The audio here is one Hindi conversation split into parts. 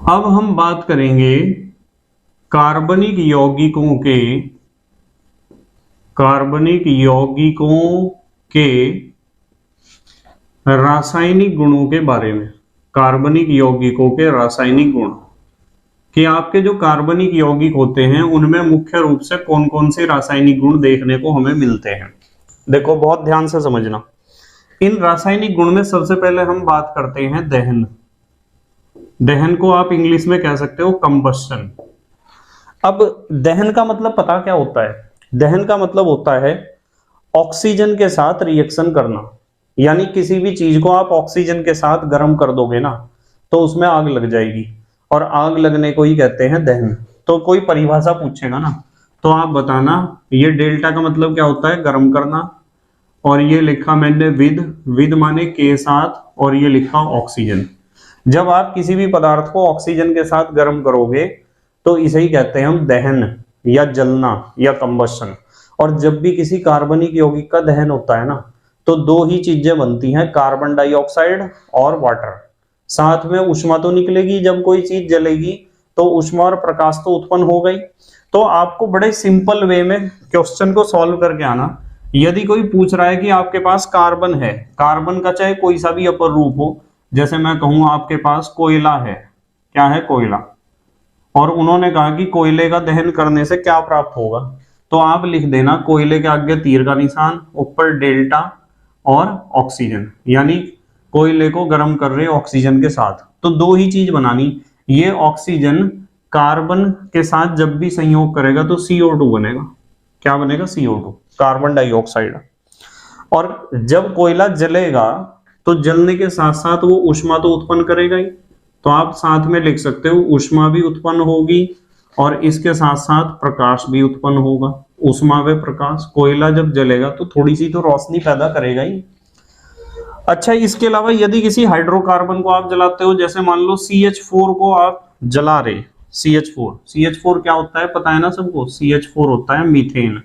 अब हम बात करेंगे कार्बनिक यौगिकों के रासायनिक गुणों के बारे में। कार्बनिक यौगिकों के रासायनिक गुण कि आपके जो कार्बनिक यौगिक होते हैं उनमें मुख्य रूप से कौन कौन से रासायनिक गुण देखने को हमें मिलते हैं। देखो बहुत ध्यान से समझना। इन रासायनिक गुण में सबसे पहले हम बात करते हैं दहन। दहन को आप इंग्लिश में कह सकते हो कंबस्शन। अब दहन का मतलब पता क्या होता है? दहन का मतलब होता है ऑक्सीजन के साथ रिएक्शन करना। यानी किसी भी चीज को आप ऑक्सीजन के साथ गर्म कर दोगे ना तो उसमें आग लग जाएगी, और आग लगने को ही कहते हैं दहन। तो कोई परिभाषा पूछेगा ना तो आप बताना ये डेल्टा का मतलब क्या होता है? गर्म करना। और ये लिखा मैंने विद माने के साथ, और ये लिखा ऑक्सीजन। जब आप किसी भी पदार्थ को ऑक्सीजन के साथ गर्म करोगे तो इसे ही कहते हैं हम दहन या जलना या कंबस्शन। और जब भी किसी कार्बनिक यौगिक का दहन होता है ना तो दो ही चीजें बनती हैं, कार्बन डाइऑक्साइड और वाटर। साथ में ऊष्मा तो निकलेगी, जब कोई चीज जलेगी तो ऊष्मा और प्रकाश तो उत्पन्न हो गई। तो आपको बड़े सिंपल वे में क्वेश्चन को सॉल्व करके आना। यदि कोई पूछ रहा है कि आपके पास कार्बन है, कार्बन का चाहे कोई सा भी अपर रूप हो, जैसे मैं कहूं आपके पास कोयला है, क्या है? कोयला। और उन्होंने कहा कि कोयले का दहन करने से क्या प्राप्त होगा, तो आप लिख देना कोयले के आगे तीर का निशान, ऊपर डेल्टा और ऑक्सीजन। यानी कोयले को गर्म कर रहे ऑक्सीजन के साथ। तो दो ही चीज बनानी, ये ऑक्सीजन कार्बन के साथ जब भी संयोग करेगा तो CO2 बनेगा। क्या बनेगा? CO2, carbon dioxide. और जब कोयला जलेगा तो जलने के साथ साथ वो ऊष्मा तो उत्पन्न करेगा ही। तो आप साथ में लिख सकते हो ऊष्मा भी उत्पन्न होगी और इसके साथ साथ प्रकाश भी उत्पन्न होगा। ऊष्मा व प्रकाश, कोयला जब जलेगा तो थोड़ी सी तो रोशनी पैदा करेगा ही। अच्छा, इसके अलावा यदि किसी हाइड्रोकार्बन को आप जलाते हो, जैसे मान लो CH4 को आप जला रहे, CH4 क्या होता है पता है ना सबको? CH4 होता है मीथेन।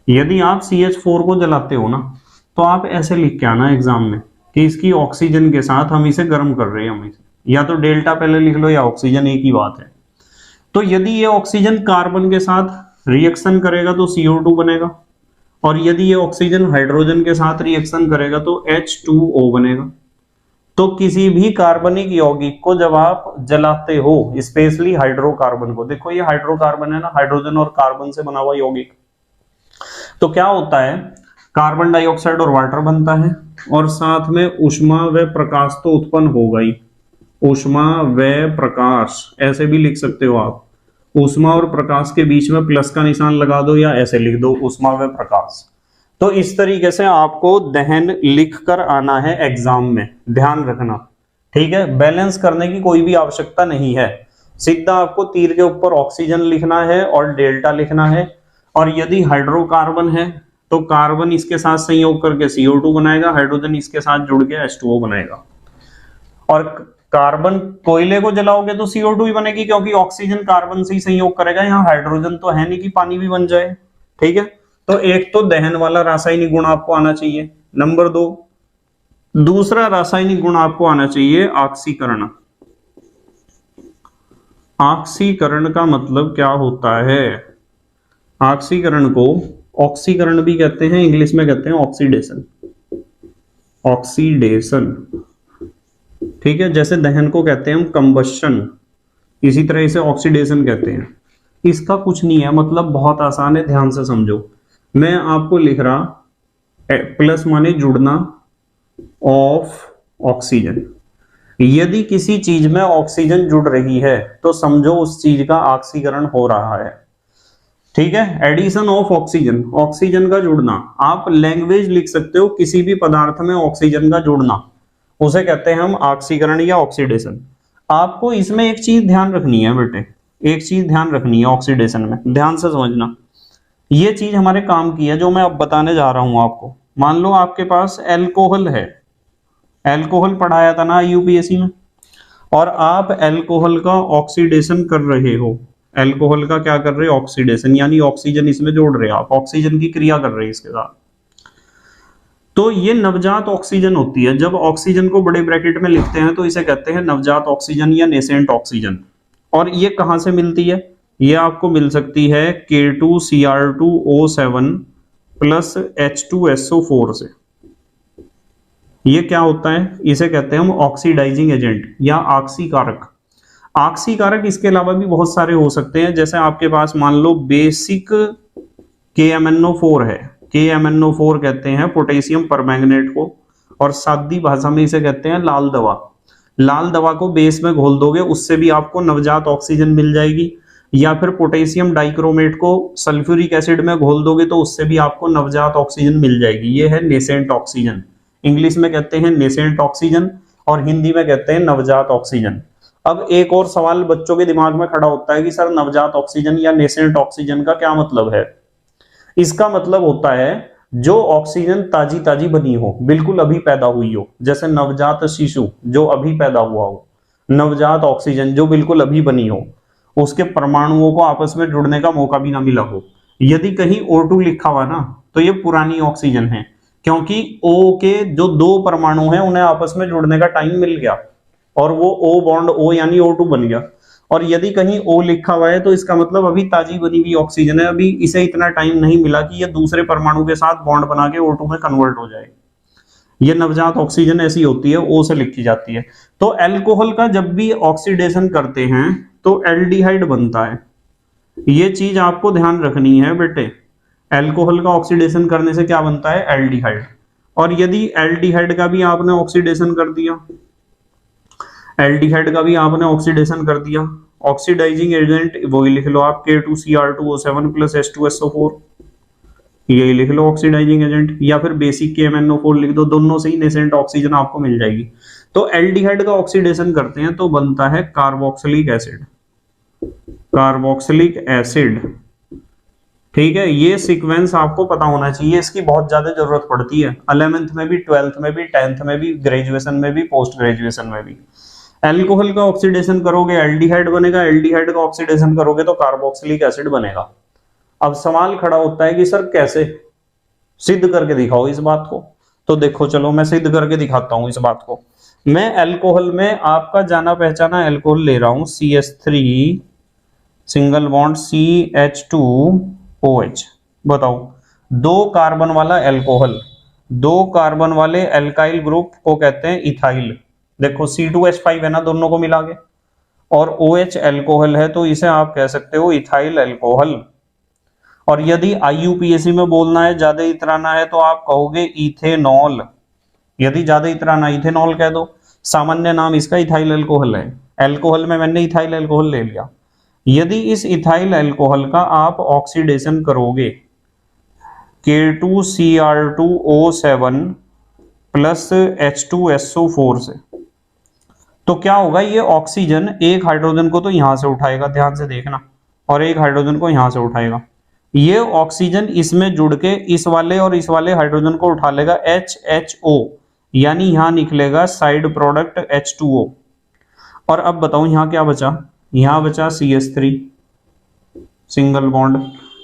यदि आप CH4 को जलाते हो ना तो आप ऐसे लिख के आना एग्जाम में कि इसकी ऑक्सीजन के साथ हम इसे गर्म कर रहे हैं। हम इसे या तो डेल्टा पहले लिख लो या ऑक्सीजन, एक ही बात है। तो यदि ये ऑक्सीजन कार्बन के साथ रिएक्शन करेगा तो CO2 बनेगा, और यदि ये ऑक्सीजन हाइड्रोजन के साथ रिएक्शन करेगा तो H2O बनेगा। तो किसी भी कार्बनिक यौगिक को जब आप जलाते हो, स्पेशली हाइड्रोकार्बन को, देखो ये हाइड्रोकार्बन है ना, हाइड्रोजन और कार्बन से बना हुआ यौगिक, तो क्या होता है? कार्बन डाइऑक्साइड और वाटर बनता है, और साथ में ऊष्मा व प्रकाश तो उत्पन्न होगा ही। ऊष्मा व प्रकाश ऐसे भी लिख सकते हो आप। ऊष्मा और प्रकाश के बीच में प्लस का निशान लगा दो या ऐसे लिख दो ऊष्मा व प्रकाश। तो इस तरीके से आपको दहन लिख कर आना है एग्जाम में, ध्यान रखना, ठीक है? बैलेंस करने की कोई भी आवश्यकता नहीं है, सीधा आपको तीर के ऊपर ऑक्सीजन लिखना है और डेल्टा लिखना है। और यदि हाइड्रोकार्बन है तो कार्बन इसके साथ संयोग करके CO2 बनाएगा, हाइड्रोजन इसके साथ जुड़ के H2O बनाएगा। और कार्बन कोयले को जलाओगे तो CO2 ही बनेगी, क्योंकि ऑक्सीजन कार्बन से ही संयोग करेगा, यहाँ हाइड्रोजन तो है नहीं कि पानी भी बन जाए, ठीक है? तो एक तो दहन वाला रासायनिक गुण आपको आना चाहिए। नंबर 2, दूसरा रासायनिक गुण आपको आना चाहिए ऑक्सीकरण। ऑक्सीकरण का मतलब क्या होता है? ऑक्सीकरण को ऑक्सीकरण भी कहते हैं, इंग्लिश में कहते हैं ऑक्सीडेशन। ऑक्सीडेशन, ठीक है? जैसे दहन को कहते हैं हम कंबस्शन, इसी तरह इसे ऑक्सीडेशन कहते हैं। इसका कुछ नहीं है, मतलब बहुत आसान है, ध्यान से समझो। मैं आपको लिख रहा प्लस माने जुड़ना ऑफ ऑक्सीजन। यदि किसी चीज में ऑक्सीजन जुड़ रही है तो समझो उस चीज का ऑक्सीकरण हो रहा है, ठीक है? एडिशन ऑफ ऑक्सीजन, ऑक्सीजन का जुड़ना। आप लैंग्वेज लिख सकते हो, किसी भी पदार्थ में ऑक्सीजन का जुड़ना, उसे कहते हैं हम ऑक्सीकरण या ऑक्सीडेशन। आपको इसमें एक चीज ध्यान रखनी है बेटे, एक चीज ध्यान रखनी है ऑक्सीडेशन में, ध्यान से समझना। ये चीज हमारे काम की है जो मैं अब बताने जा रहा हूं आपको। मान लो आपके पास एल्कोहल है, एल्कोहल पढ़ाया था ना UPSC में, और आप एल्कोहल का ऑक्सीडेशन कर रहे हो। एल्कोहल का क्या कर रहे हो? ऑक्सीडेशन, यानी ऑक्सीजन इसमें जोड़ रहे हो, आप ऑक्सीजन की क्रिया कर रहे हैं इसके साथ। तो ये नवजात ऑक्सीजन होती है। जब ऑक्सीजन को बड़े ब्रैकेट में लिखते हैं तो इसे कहते हैं नवजात ऑक्सीजन या नेसेंट ऑक्सीजन। और ये कहां से मिलती है? ये आपको मिल सकती है K2Cr2O7 प्लस H2SO4 से। ये क्या होता है? इसे कहते हैं हम ऑक्सीडाइजिंग एजेंट या आक्सीकारक। आक्सीकारक इसके अलावा भी बहुत सारे हो सकते हैं, जैसे आपके पास मान लो बेसिक KMnO4 है। KMnO4 कहते हैं पोटेशियम परमैंगनेट को, और सादी भाषा में इसे कहते हैं लाल दवा। लाल दवा को बेस में घोल दोगे, उससे भी आपको नवजात ऑक्सीजन मिल जाएगी। या फिर पोटेशियम डाइक्रोमेट को सल्फ्यूरिक एसिड में घोल दोगे तो उससे भी आपको नवजात ऑक्सीजन मिल जाएगी। ये है नेसेंट ऑक्सीजन। इंग्लिश में कहते हैं नेसेंट ऑक्सीजन और हिंदी में कहते हैं नवजात ऑक्सीजन। अब एक और सवाल बच्चों के दिमाग में खड़ा होता है कि सर नवजात ऑक्सीजन या नेसेंट ऑक्सीजन का क्या मतलब है? इसका मतलब होता है जो ऑक्सीजन ताजी ताजी बनी हो, बिल्कुल अभी पैदा हुई हो, जैसे नवजात शिशु जो अभी पैदा हुआ हो। नवजात ऑक्सीजन जो बिल्कुल अभी बनी हो, उसके परमाणुओं को आपस में जुड़ने का मौका भी ना मिला हो। यदि कहीं O2 लिखा हुआ ना तो ये पुरानी ऑक्सीजन है, क्योंकि O के जो दो परमाणु हैं उन्हें आपस में जुड़ने का टाइम मिल गया और वो O बॉन्ड O यानी O2 बन गया। और यदि कहीं O लिखा हुआ है तो इसका मतलब अभी ताजी बनी हुई ऑक्सीजन है, अभी इसे इतना टाइम नहीं मिला कि ये दूसरे परमाणु के साथ बॉन्ड बना के O2 में कन्वर्ट हो जाए। ये नवजात ऑक्सीजन ऐसी होती है, O से लिखी जाती है। तो अल्कोहल का जब भी ऑक्सीडेशन करते हैं तो एल्डिहाइड बनता है। ये चीज आपको ध्यान रखनी है बेटे। अल्कोहल का ऑक्सीडेशन करने से क्या बनता है? एल्डिहाइड। और यदि एल्डिहाइड का भी आपने ऑक्सीडेशन कर दिया, एल्डिहाइड का भी आपने ऑक्सीडेशन कर दिया, ऑक्सीडाइजिंग एजेंट वही लिख लो आप K2Cr2O7 प्लस H2SO4, यही लिख लो ऑक्सीडाइजिंग एजेंट, या फिर बेसिक KMnO4 लिख दो, दोनों से ही नेसेंट ऑक्सीजन आपको मिल जाएगी। तो एल्डिहाइड का ऑक्सीडेशन करते हैं तो बनता है कार्बोक्सिलिक एसिड। कार्बोक्सिलिक एसिड, ठीक है। ये सीक्वेंस आपको पता होना चाहिए, इसकी बहुत ज्यादा जरूरत पड़ती है 11th में भी, 12th में भी, 10th में भी, ग्रेजुएशन में भी, पोस्ट ग्रेजुएशन में भी। अल्कोहल का ऑक्सीडेशन करोगे एल्डिहाइड बनेगा, एल्डिहाइड का ऑक्सीडेशन करोगे तो कार्बोक्सिलिक एसिड बनेगा। अब सवाल खड़ा होता है कि सर कैसे? सिद्ध करके दिखाओ इस बात को। तो देखो चलो मैं सिद्ध करके दिखाता हूं इस बात को। मैं अल्कोहल में आपका जाना पहचाना अल्कोहल ले रहा हूं, CH3 सिंगल बॉन्ड CH2OH। बताओ, दो कार्बन वाला अल्कोहल, दो कार्बन वाले अल्काइल ग्रुप को कहते हैं इथाइल। देखो C2H5 है ना दोनों को मिला के, और OH अल्कोहल है तो इसे आप कह सकते हो इथाइल अल्कोहल। और यदि IUPAC में बोलना है, ज्यादा इतराना है, तो आप कहोगे इथेनॉल। यदि ज्यादा इतराना इथेनॉल कह दो। सामान्य नाम इसका इथाइल अल्कोहल है। अल्कोहल में मैंने इथाइल अल्कोहल ले लिया। यदि इस इथाइल अल्कोहल का आप ऑक्सीडेशन करोगे K2Cr2O7 प्लस H2SO4 से, तो क्या होगा? ये ऑक्सीजन एक हाइड्रोजन को तो यहां से उठाएगा, ध्यान से देखना, और एक हाइड्रोजन को यहां से उठाएगा। ये ऑक्सीजन इसमें जुड़ के इस वाले और इस वाले हाइड्रोजन को उठा लेगा HHO, यानी यहां निकलेगा साइड प्रोडक्ट H2O। और अब बताओ यहां क्या बचा? यहां बचा CH3 सिंगल बॉन्ड।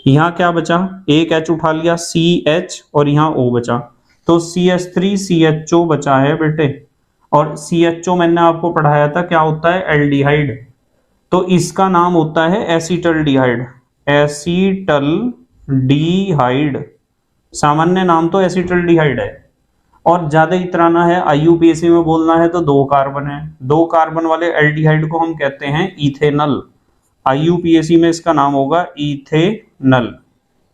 यहां क्या बचा? एक H उठा लिया, CH, और यहां O बचा, तो CH3 CHO बचा है बेटे। और CHO मैंने आपको पढ़ाया था क्या होता है? एल्डिहाइड। तो इसका नाम होता है एसिटल्डिहाइड। एसिटल्डिहाइड, सामान्य नाम तो एसिटल्डिहाइड है। और ज्यादा इतराना है, IUPAC में बोलना है, तो दो कार्बन है, दो कार्बन वाले एल्डिहाइड को हम कहते हैं इथेनल। IUPAC में इसका नाम होगा इथेनल,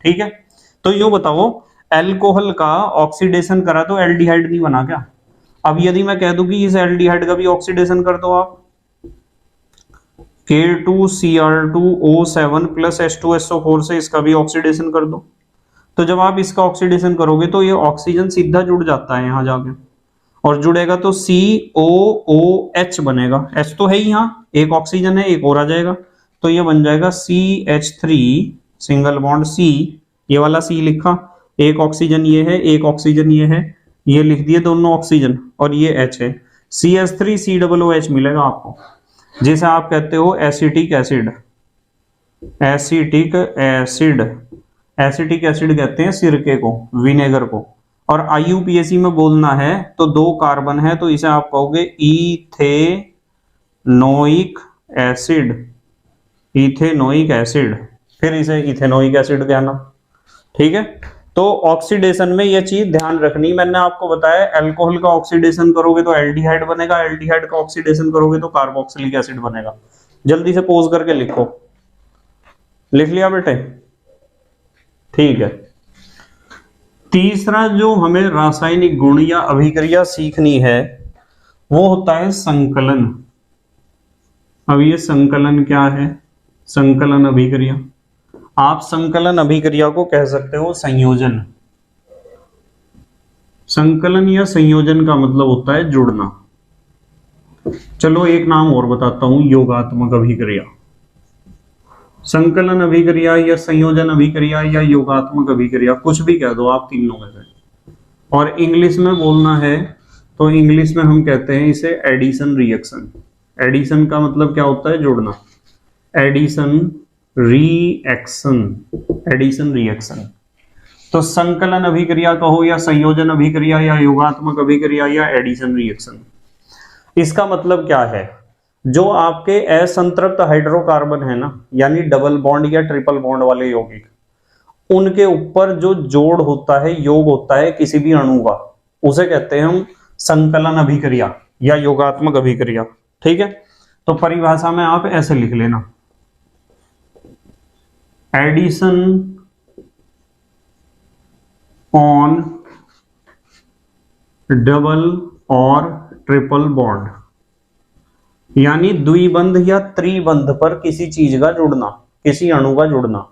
ठीक है। तो यूं बताओ, अल्कोहल का ऑक्सीडेशन करा तो एल्डिहाइड नहीं बना क्या? अब यदि मैं कह दूं कि इस एल्डिहाइड का भी ऑक्सीडेशन कर दो आप, K2Cr2O7 प्लस H2SO4 से इसका भी ऑक्सीडेशन कर दो, तो जब आप इसका ऑक्सीडेशन करोगे तो ये ऑक्सीजन सीधा जुड़ जाता है यहां जाके, और जुड़ेगा तो COOH बनेगा। H तो है ही, यहाँ एक ऑक्सीजन है, एक और आ जाएगा, तो ये बन जाएगा CH3 सिंगल बॉन्ड C। ये वाला C लिखा, एक ऑक्सीजन ये है, एक ऑक्सीजन ये है, ये लिख दिए दोनों ऑक्सीजन, और ये H है। CH3COOH मिलेगा आपको, जिसे आप कहते हो acetic acid. Acetic acid, acetic acid कहते हैं सिरके को, विनेगर को। और IUPAC में बोलना है तो 2 कार्बन है तो इसे आप कहोगे इथेनोइक एसिड, इथेनोइक एसिड, फिर इसे इथेनोइक एसिड कहना। ठीक है, तो ऑक्सीडेशन में यह चीज ध्यान रखनी, मैंने आपको बताया अल्कोहल का ऑक्सीडेशन करोगे तो एल्डिहाइड बनेगा, एल्डिहाइड का ऑक्सीडेशन करोगे तो कार्बोक्सिलिक एसिड बनेगा। जल्दी से पोज करके लिखो, लिख लिया बेटे? ठीक है। तीसरा जो हमें रासायनिक गुण या अभिक्रिया सीखनी है वो होता है संकलन। अब ये संकलन क्या है? संकलन अभिक्रिया, आप संकलन अभिक्रिया को कह सकते हो संयोजन। संकलन या संयोजन का मतलब होता है जुड़ना। चलो एक नाम और बताता हूं, योगात्मक अभिक्रिया। संकलन अभिक्रिया या संयोजन अभिक्रिया या योगात्मक अभिक्रिया, कुछ भी कह दो आप तीनों में से। और इंग्लिश में बोलना है तो इंग्लिश में हम कहते हैं इसे एडिशन रिएक्शन। एडिशन का मतलब क्या होता है? जोड़ना। Addition reaction, addition reaction. तो संकलन अभिक्रिया कहो या संयोजन अभिक्रिया या योगात्मक अभिक्रिया या एडिशन रिएक्शन, इसका मतलब क्या है? जो आपके असंतृप्त हाइड्रोकार्बन है ना, यानी डबल बॉन्ड या ट्रिपल बॉन्ड वाले यौगिक, उनके ऊपर जो जोड़ होता है, योग होता है किसी भी अणु का, उसे कहते हैं हम संकलन अभिक्रिया या योगात्मक अभिक्रिया। ठीक है, तो परिभाषा में आप ऐसे लिख लेना, एडिशन ऑन डबल और ट्रिपल बॉन्ड, यानी द्विबंध या त्रिबंध पर किसी चीज का जुड़ना, किसी अणु का जुड़ना।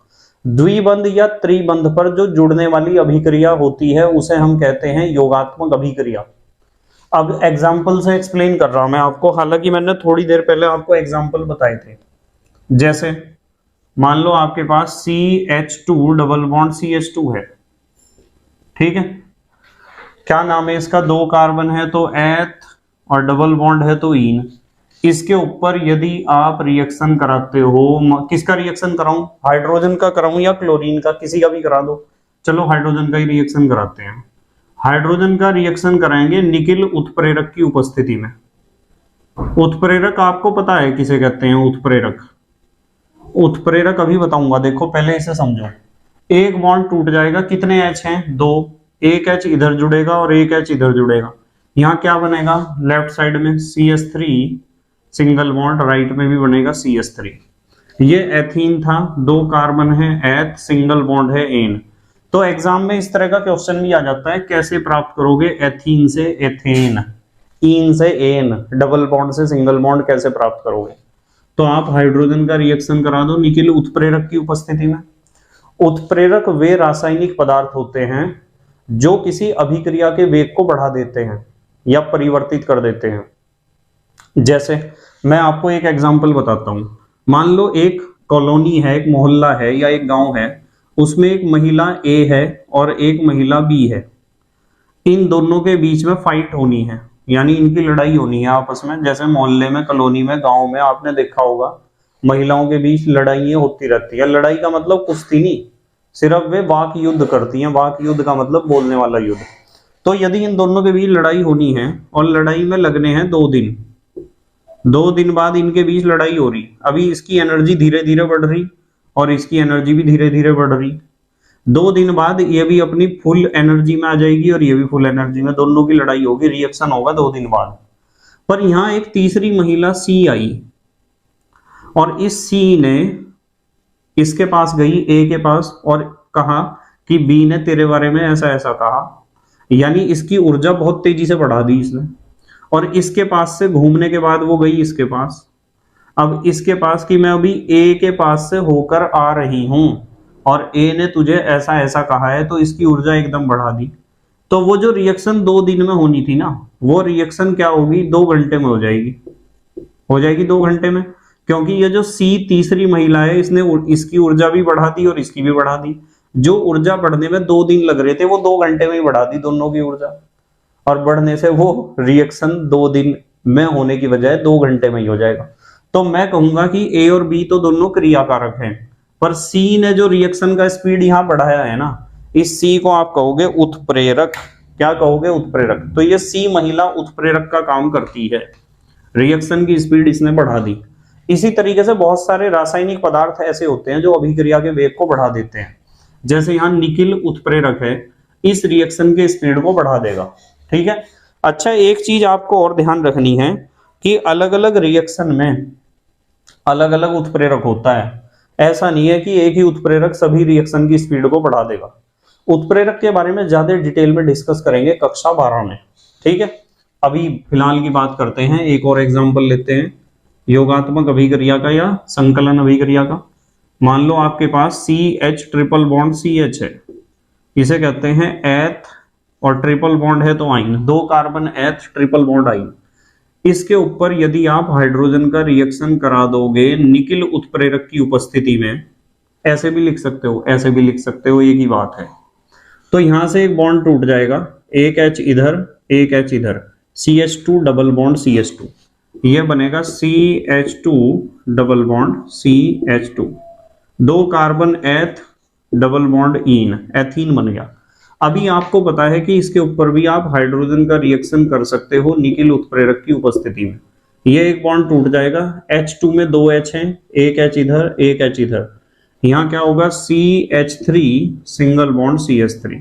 द्विबंध या त्रिबंध पर जो जुड़ने वाली अभिक्रिया होती है उसे हम कहते हैं योगात्मक अभिक्रिया। अब एग्जाम्पल से एक्सप्लेन कर रहा हूं मैं आपको, हालांकि मैंने थोड़ी देर पहले आपको एग्जाम्पल बताए थे। जैसे मान लो आपके पास CH2 डबल बॉन्ड CH2 है। ठीक है, क्या नाम है इसका? 2 कार्बन है तो एथ और डबल बॉन्ड है तो इन। इसके ऊपर यदि आप रिएक्शन कराते हो, किसका रिएक्शन कराऊं? हाइड्रोजन का कराऊं या क्लोरीन का? किसी का भी करा दो, चलो हाइड्रोजन का ही रिएक्शन कराते हैं। हाइड्रोजन का रिएक्शन कराएंगे निकिल उत्प्रेरक की उपस्थिति में। उत्प्रेरक आपको पता है किसे कहते हैं? उत्प्रेरक, उत्प्रेरक अभी बताऊंगा, देखो पहले इसे समझो। एक बॉन्ड टूट जाएगा, कितने H हैं? 2। एक H इधर जुड़ेगा और एक H इधर जुड़ेगा। यहां क्या बनेगा? लेफ्ट साइड में CH3 सिंगल बॉन्ड, राइट में भी बनेगा CH3। ये एथीन था, 2 कार्बन है, एथ सिंगल बॉन्ड है एन। तो एग्जाम में इस तरह का क्वेश्चन भी आ जाता है, कैसे प्राप्त करोगे एथीन से एथेन, इन से एन, डबल बॉन्ड से सिंगल बॉन्ड कैसे प्राप्त करोगे? तो आप हाइड्रोजन का रिएक्शन करा दो निकिल उत्प्रेरक की उपस्थिति में। उत्प्रेरक वे रासायनिक पदार्थ होते हैं जो किसी अभिक्रिया के वेग को बढ़ा देते हैं या परिवर्तित कर देते हैं। जैसे मैं आपको एक एग्जांपल बताता हूं, मान लो एक कॉलोनी है, एक मोहल्ला है या एक गांव है, उसमें एक महिला A है और एक महिला B है। इन दोनों के बीच में फाइट होनी है, यानी इनकी लड़ाई होनी है आपस में। जैसे मोहल्ले में, कॉलोनी में, गांव में आपने देखा होगा महिलाओं के बीच लड़ाइयां होती रहती है। लड़ाई का मतलब कुश्ती नहीं, सिर्फ वे वाक युद्ध करती हैं। वाक युद्ध का मतलब बोलने वाला युद्ध। तो यदि इन दोनों के बीच लड़ाई होनी है और लड़ाई में लगने हैं 2 दिन, 2 दिन बाद इनके बीच लड़ाई हो रही, अभी इसकी एनर्जी धीरे धीरे बढ़ रही और इसकी एनर्जी भी धीरे धीरे बढ़ रही। 2 दिन बाद ये भी अपनी फुल एनर्जी में आ जाएगी और ये भी फुल एनर्जी में, दोनों की लड़ाई होगी, रिएक्शन होगा 2 दिन बाद। पर यहां एक तीसरी महिला C आई और इस C ने इसके पास गई, A के पास, और कहा कि B ने तेरे बारे में ऐसा ऐसा कहा, यानी इसकी ऊर्जा बहुत तेजी से बढ़ा दी इसने। और इसके पास से घूमने के बाद वो गई इसके पास, अब इसके पास कि मैं अभी A के पास से होकर आ रही हूं और A ने तुझे ऐसा ऐसा कहा है, तो इसकी ऊर्जा एकदम बढ़ा दी। तो वो जो रिएक्शन 2 दिन में होनी थी ना, वो रिएक्शन क्या होगी? 2 घंटे में हो जाएगी, हो जाएगी 2 घंटे में, क्योंकि ये जो C तीसरी महिला है, इसने इसकी ऊर्जा भी बढ़ा दी और इसकी भी बढ़ा दी। जो ऊर्जा बढ़ने में 2 दिन लग रहे थे, वो 2 घंटे में ही बढ़ा दी दोनों की ऊर्जा, और बढ़ने से वो रिएक्शन 2 दिन में होने की बजाय 2 घंटे में ही हो जाएगा। तो मैं कहूंगा कि A और B तो दोनों क्रियाकारक हैं, पर C ने जो रिएक्शन का स्पीड यहां बढ़ाया है ना, इस C को आप कहोगे उत्प्रेरक। क्या कहोगे, उत्प्रेरक। तो ये सी महिला उत्प्रेरक का काम करती है, रिएक्शन की स्पीड इसने बढ़ा दी। इसी तरीके से बहुत सारे रासायनिक पदार्थ ऐसे होते हैं जो अभिक्रिया के वेग को बढ़ा देते हैं। जैसे यहाँ निकिल उत्प्रेरक है, इस रिएक्शन के स्पीड को बढ़ा देगा। ठीक है। अच्छा, एक चीज आपको और ध्यान रखनी है कि अलग अलग रिएक्शन में अलग अलग उत्प्रेरक होता है। ऐसा नहीं है कि एक ही उत्प्रेरक सभी रिएक्शन की स्पीड को बढ़ा देगा। उत्प्रेरक के बारे में ज्यादा डिटेल में डिस्कस करेंगे कक्षा 12 में। ठीक है। अभी फिलहाल की बात करते हैं, एक और एग्जांपल लेते हैं योगात्मक अभिक्रिया का या संकलन अभिक्रिया का। मान लो आपके पास CH ट्रिपल बॉन्ड CH है, इसे कहते हैं एथ, और ट्रिपल बॉन्ड है तो आइन, 2 कार्बन एथ ट्रिपल बॉन्ड आइन। इसके ऊपर यदि आप हाइड्रोजन का रिएक्शन करा दोगे निकिल उत्प्रेरक की उपस्थिति में, ऐसे भी लिख सकते हो, ऐसे भी लिख सकते हो, एक ही बात है। तो यहां से एक बॉन्ड टूट जाएगा, एक H इधर एक H इधर, CH2 डबल बॉन्ड CH2, यह बनेगा CH2 double bond CH2, 2 carbon एथ डबल बॉन्ड इन, एथीन बन गया। अभी आपको पता है कि इसके ऊपर भी आप हाइड्रोजन का रिएक्शन कर सकते हो निकिल उत्प्रेरक की उपस्थिति में। ये एक बॉन्ड टूट जाएगा, H2 में 2 H हैं, एक H इधर एक H इधर, यहाँ क्या होगा CH3 single bond CH3,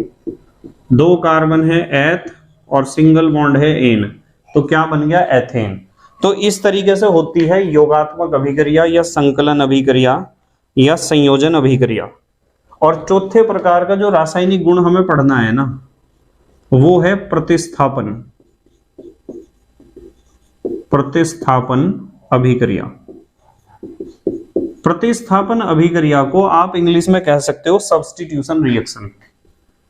2 carbon है एथ और सिंगल बॉन्ड है एन, तो क्या बन गया, एथेन। तो इस तरीके से होती है योगात्मक अभिक्रिया या संकलन अभिक्रिया या संयोजन अभिक्रिया। और चौथे प्रकार का जो रासायनिक गुण हमें पढ़ना है ना, वो है प्रतिस्थापन, प्रतिस्थापन अभिक्रिया। प्रतिस्थापन अभिक्रिया को आप इंग्लिश में कह सकते हो सब्स्टिट्यूशन रिएक्शन,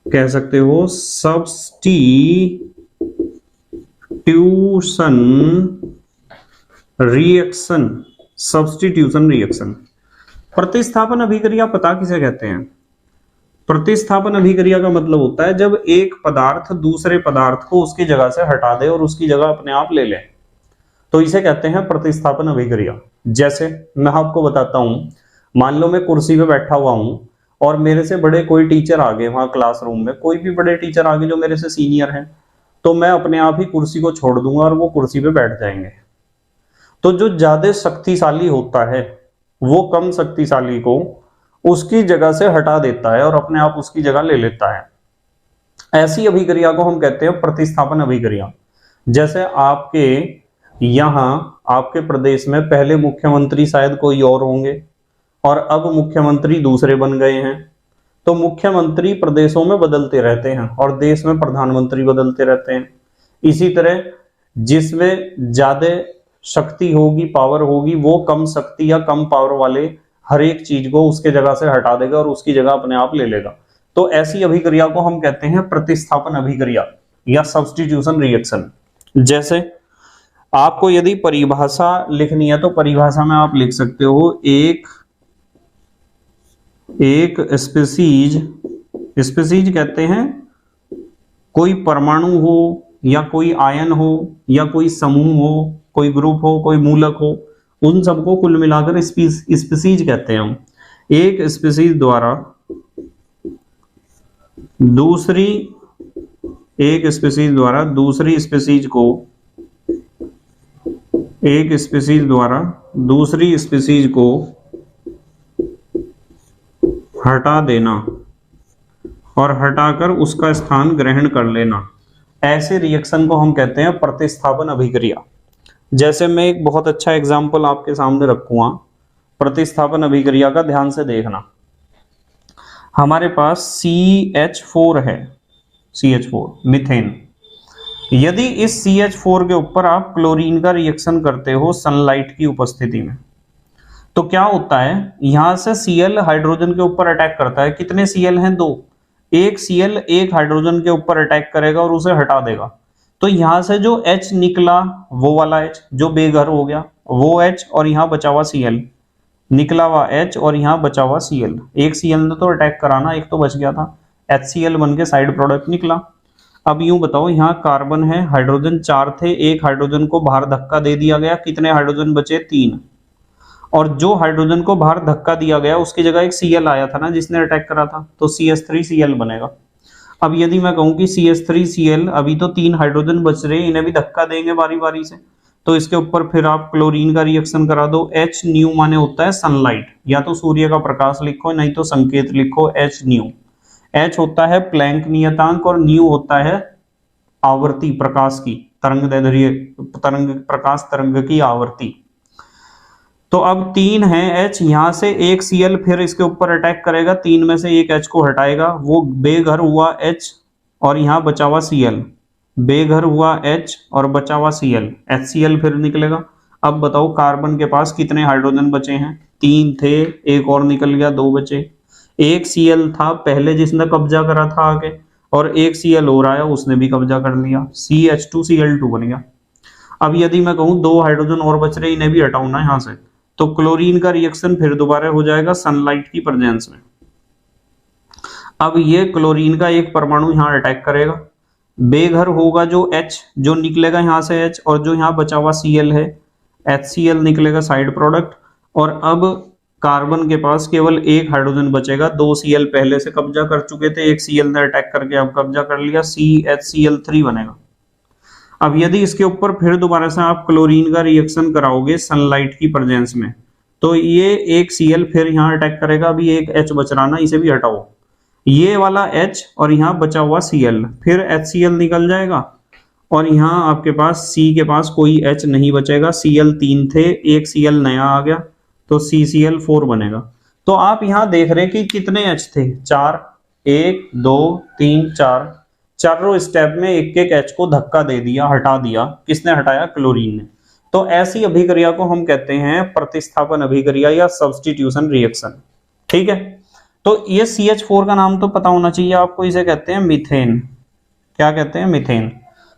कह सकते हो सब्स्टिट्यूशन रिएक्शन, सब्स्टिट्यूशन रिएक्शन। प्रतिस्थापन अभिक्रिया पता किसे कहते हैं? प्रतिस्थापन अभिक्रिया का मतलब होता है जब एक पदार्थ दूसरे पदार्थ को उसकी जगह से हटा दे और उसकी जगह अपने आप ले ले, तो इसे कहते हैं प्रतिस्थापन अभिक्रिया। जैसे मैं आपको बताता हूं, मान लो मैं कुर्सी पे बैठा हुआ हूं और मेरे से बड़े कोई टीचर आ गए वहां क्लासरूम में, कोई भी बड़े टीचर आ गए जो मेरे से सीनियर हैं, तो मैं अपने आप ही कुर्सी को छोड़ दूंगा और वो कुर्सी पे बैठ जाएंगे। तो जो ज्यादा शक्तिशाली होता है वो कम शक्तिशाली को उसकी जगह से हटा देता है और अपने आप उसकी जगह ले लेता है। ऐसी अभिक्रिया को हम कहते हैं प्रतिस्थापन अभिक्रिया। जैसे आपके यहां आपके प्रदेश में पहले मुख्यमंत्री शायद कोई और होंगे और अब मुख्यमंत्री दूसरे बन गए हैं, तो मुख्यमंत्री प्रदेशों में बदलते रहते हैं और देश में प्रधानमंत्री बदलते रहते हैं। इसी तरह जिसमें ज्यादा शक्ति होगी, पावर होगी, वो कम शक्ति या कम पावर वाले हर एक चीज को उसके जगह से हटा देगा और उसकी जगह अपने आप ले लेगा। तो ऐसी अभिक्रिया को हम कहते हैं प्रतिस्थापन अभिक्रिया या सब्स्टिट्यूशन रिएक्शन। जैसे आपको यदि परिभाषा लिखनी है तो परिभाषा में आप लिख सकते हो एक स्पीसीज, स्पीसीज कहते हैं कोई परमाणु हो या कोई आयन हो या कोई समूह हो, कोई ग्रुप हो, कोई मूलक हो, उन सबको कुल मिलाकर स्पीसीज कहते हैं हम। एक स्पीसीज द्वारा दूसरी स्पीसीज को, एक स्पीसीज द्वारा दूसरी स्पीसीज को हटा देना और हटाकर उसका स्थान ग्रहण कर लेना, ऐसे रिएक्शन को हम कहते हैं प्रतिस्थापन अभिक्रिया। जैसे मैं एक बहुत अच्छा एग्जाम्पल आपके सामने रखूंगा प्रतिस्थापन अभिक्रिया का, ध्यान से देखना। हमारे पास CH4 है, CH4 मीथेन। यदि इस CH4 के ऊपर आप क्लोरीन का रिएक्शन करते हो सनलाइट की उपस्थिति में, तो क्या होता है, यहां से Cl हाइड्रोजन के ऊपर अटैक करता है। कितने Cl हैं? 2। एक Cl एक हाइड्रोजन के ऊपर अटैक करेगा और उसे हटा देगा, तो यहां से जो H निकला वो वाला H जो बेघर हो गया वो H, और यहाँ बचा हुआ Cl, निकला हुआ H और यहाँ बचा हुआ Cl। एक Cl ने तो अटैक कराना, एक तो बच गया था, HCl बन के साइड प्रोडक्ट निकला। अब यूं बताओ, यहाँ कार्बन है, हाइड्रोजन 4 थे, एक हाइड्रोजन को बाहर धक्का दे दिया गया, कितने हाइड्रोजन बचे? 3। और जो हाइड्रोजन को बाहर धक्का दिया गया उसकी जगह एक Cl आया था ना जिसने अटैक करा था, तो CH3Cl बनेगा। अब यदि मैं कहूं कि CH3Cl, अभी तो 3 हाइड्रोजन बच रहे हैं, इन्हें भी धक्का देंगे बारी बारी से, तो इसके ऊपर फिर आप क्लोरीन का रिएक्शन करा दो। H न्यू माने होता है सनलाइट, या तो सूर्य का प्रकाश लिखो नहीं तो संकेत लिखो H न्यू। H होता है प्लैंक नियतांक और न्यू होता है आवर्ती प्रकाश की, प्रकाश तरंग की आवर्ती। तो अब 3 है H, यहां से एक Cl फिर इसके ऊपर अटैक करेगा, 3 में से एक H को हटाएगा, वो बेघर हुआ H और यहां बचा हुआ Cl, बेघर हुआ H और बचा हुआ Cl, HCl फिर निकलेगा। अब बताओ कार्बन के पास कितने हाइड्रोजन बचे हैं? 3 थे, एक और निकल गया, 2 बचे। एक Cl था पहले जिसने कब्जा करा था आगे, और एक Cl हो रहा है उसने भी कब्जा कर लिया, CH2Cl2 बन गया। अब यदि मैं कहूं 2 हाइड्रोजन और बच रहे, इन्हें भी हटाऊं ना यहां से, तो क्लोरीन का रिएक्शन फिर दोबारा हो जाएगा सनलाइट की प्रेजेंस में। अब ये क्लोरीन का एक परमाणु यहां अटैक करेगा, बेघर होगा जो H, जो निकलेगा यहां से H, और जो यहां बचा हुआ Cl है HCl निकलेगा साइड प्रोडक्ट। और अब कार्बन के पास केवल एक हाइड्रोजन बचेगा, 2 Cl पहले से कब्जा कर चुके थे, एक Cl ने अटैक करके अब कब्जा कर लिया, CHCl3 बनेगा। अब यदि इसके ऊपर फिर दोबारा से आप क्लोरीन का रिएक्शन कराओगे सनलाइट की प्रेजेंस में, तो ये एक Cl फिर यहाँ अटैक करेगा, अभी एक H बच रहा ना, इसे भी हटाओ, ये वाला H और यहाँ बचा हुआ Cl, फिर HCl निकल जाएगा, और यहाँ आपके पास C के पास कोई H नहीं बचेगा, Cl 3 थे, एक Cl नया आ गया, तो CCl4 बनेगा। तो आप यहाँ देख रहे कि कितने H थे? 4, 1 2 3 4, चारों स्टेप में एक एक H को धक्का दे दिया, हटा दिया। किसने हटाया? क्लोरीन ने। तो ऐसी अभिक्रिया को हम कहते हैं प्रतिस्थापन अभिक्रिया या सब्स्टिट्यूशन रिएक्शन। ठीक है, तो ये CH4 का नाम तो पता होना चाहिए आपको, इसे कहते हैं मीथेन। क्या कहते हैं? मीथेन।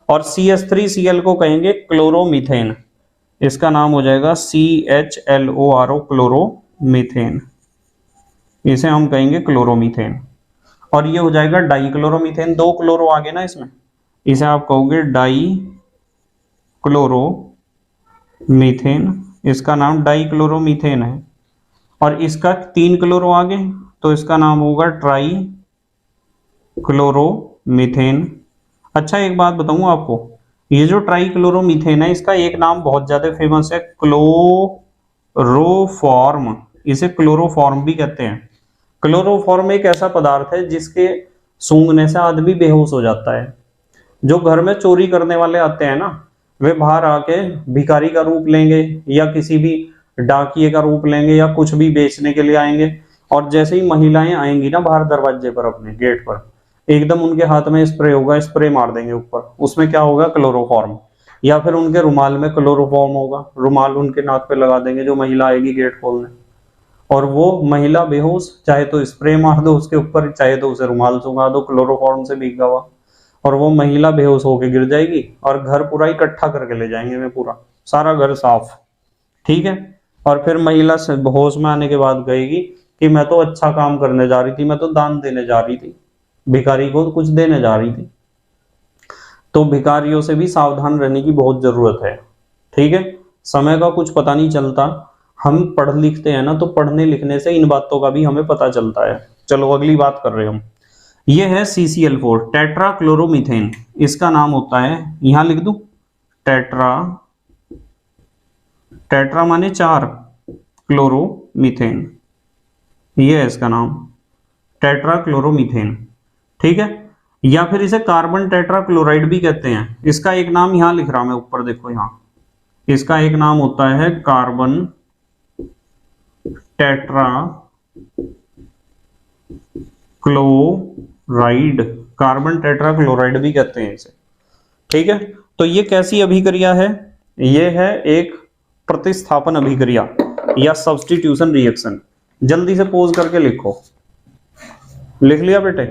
और CH3Cl को कहेंगे क्लोरोमीथेन, इसका नाम हो जाएगा CHLORO, क्लोरोमीथेन, इसे हम कहेंगे क्लोरोमीथेन। और ये हो जाएगा डाइक्लोरोमीथेन, 2 क्लोरो आगे ना इसमें, इसे आप कहोगे डाइक्लोरोमीथेन, इसका नाम डाइक्लोरोमीथेन है। और इसका 3 क्लोरो आगे, तो इसका नाम होगा ट्राई क्लोरोमीथेन। अच्छा एक बात बताऊं आपको, ये जो ट्राई क्लोरोमीथेन है, इसका एक नाम बहुत ज्यादा फेमस है, क्लोरोफॉर्म, इसे क्लोरोफॉर्म भी कहते हैं। क्लोरोफॉर्म एक ऐसा पदार्थ है जिसके सूंघने से आदमी बेहोश हो जाता है। जो घर में चोरी करने वाले आते हैं ना, वे बाहर आके भिखारी का रूप लेंगे या किसी भी डाकिये का रूप लेंगे या कुछ भी बेचने के लिए आएंगे, और जैसे ही महिलाएं आएंगी ना बाहर दरवाजे पर, अपने गेट पर, एकदम उनके हाथ में स्प्रे होगा, स्प्रे मार देंगे ऊपर, उसमें क्या होगा? क्लोरोफॉर्म। या फिर उनके रुमाल में क्लोरोफॉर्म होगा, रुमाल उनके नाक पे लगा देंगे जो महिला आएगी गेट खोलने, और वो महिला बेहोश, चाहे तो स्प्रे मार दो उसके ऊपर, चाहे तो उसे रुमाल सुखा दो क्लोरोफॉर्म से भीगा हुआ, और वो महिला बेहोश होकर गिर जाएगी, और घर पूरा इकट्ठा करके ले जाएंगे, मैं पूरा सारा घर साफ। ठीक है, और फिर महिला से होश में आने के बाद कहेगी कि मैं तो अच्छा काम करने जा रही थी, मैं तो दान देने जा रही थी, भिखारी को कुछ देने जा रही थी। तो भिखारियों से भी सावधान रहने की बहुत जरूरत है। ठीक है, समय का कुछ पता नहीं चलता, हम पढ़ लिखते हैं ना, तो पढ़ने लिखने से इन बातों का भी हमें पता चलता है। चलो अगली बात कर रहे हैं हम, ये है CCl4, टेट्रा क्लोरोमीथेन, इसका नाम होता है, यहां लिख दूं टेट्रा, टेट्रा माने 4, क्लोरोमीथेन, ये है इसका नाम टेट्रा क्लोरोमीथेन। ठीक है, या फिर इसे कार्बन टेट्रा क्लोराइड भी कहते हैं। इसका एक नाम यहां लिख रहा मैं ऊपर, देखो यहां, इसका एक नाम होता है carbon tetra chloride, carbon tetra chloride भी कहते हैं इसे। ठीक है, तो ये कैसी अभिक्रिया है? ये है एक प्रतिस्थापन अभिक्रिया या सब्स्टिट्यूशन रिएक्शन। जल्दी से पोज करके लिखो, लिख लिया बेटे?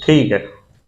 ठीक है।